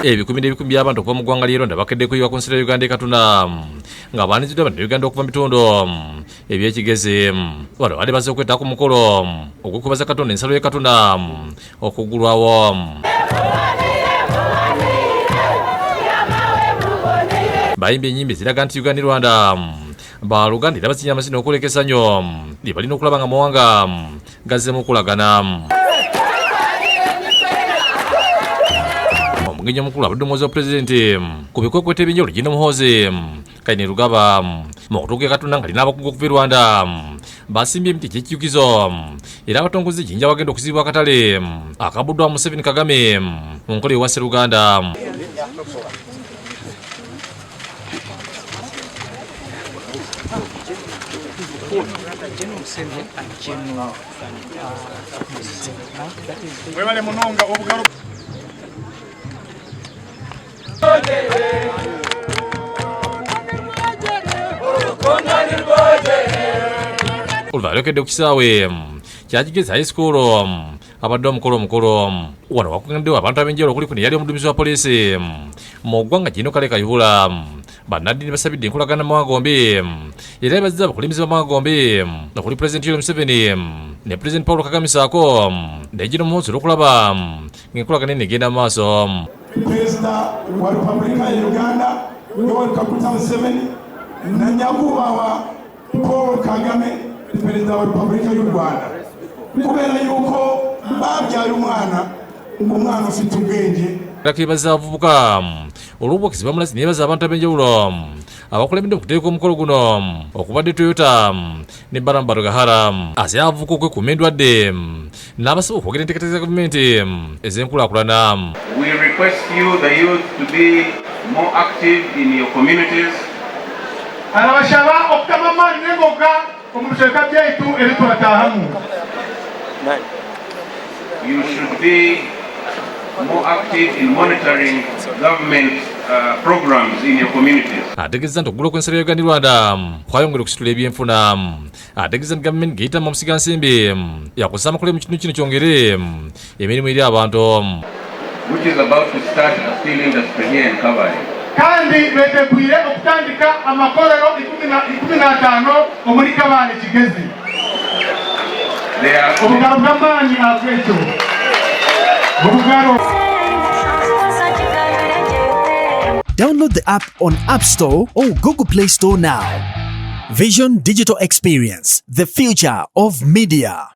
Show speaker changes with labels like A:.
A: ebikumi n'ebikumi by'abantu okuva mu ggwanga ly'eronda bakedde kuyiwa ku nsalo ya Uganda Katuna nga baaniziddwa bannayuganda okuva mu bitundu ebyekigezi. Bano baali bazze okwetaba ku mukolo ogw'okubaza Katonda ensalo y'e Katuna okuggulwawo. Bayimbye ennyimba eziraga nti Uganda Rwanda baluganda era bazinya amazina okwoleka essanyu lye balina okulaba nga mawanga gazzeemu okulagana. Omugenyi omukulu abadde omwozi wa pulezidenti ku bikwekweta ebingi Olugendo Muhoozi Kayini Lugaba mu kutuuka e Katuna nga lina abakugu okuva e Rwanda basimbye emiti egy'ekijjukizo era abatongozi jinja bagenda okuzibwa akatale akabuddwa Museveni Kagame mu nkola ewa Sseruganda. Oluvalyokedde ku kisaawe kya Kigezi High School abadde omukolo wano wakuŋŋaaniddwa abantu ab'enjawulo okuliko ne yali omuduumizi wa poliisi mu ggwanga Jino Kale Kayihura. Bannaddiini basabidde enkolagana mu mawanga gombi era bazza abakulembeze b'amawanga gombi okuli Pulezidenti Yoweri Museveni ne Pulezidenti Paul Kagame ssaako ne Jino Muhoozi olw'okulaba ng'enkolagana eno egenda mu maaso.
B: Perezida wa Repubulika ya Uganda Yoweri Kaguta Museveni na nyakubahwa Paul Kagame Perezida wa Repubulika y'u Rwanda kubera yuko babyaye umwana ufite ubwenge.
A: Baza abavubuka olw'obwokezi bamulazi nebaza abantu ab'enjawulo abakulembedde okuteeka omukolo guno okubadde Toyota ne Baramu Barugahara asaba abavubuka okwekuuma endwadde n'abasaba okwogera enteekateeka za gavumenti ez'enkulaakulana.
C: We request you, the youth, to be more active in your communities.
B: Arabashaba okutama amaani n'engoga omu bicweka byaitu ebitwataahamu.
C: You should be more active in monitoring government programs in your communities.
A: Ategeeza nti okuggulwa kw'ensalo ya Uganda Rwanda kwayongera okusitula ebyenfuna. Ategeeza nti gavumenti ng'eyita mu musiga nsimbi yakozesa amakulu mu kitundu kino kyongere emirimu eri abantu.
C: Which is about to start a steel industry here in Kabale.
B: Kandi betegwire okutandika amakolero 15 omuli Kabale Kigezi. Obugalo bw'amaanyi akweto.
D: Download the app on App Store or Google Play Store now. Vision Digital Experience, the future of media.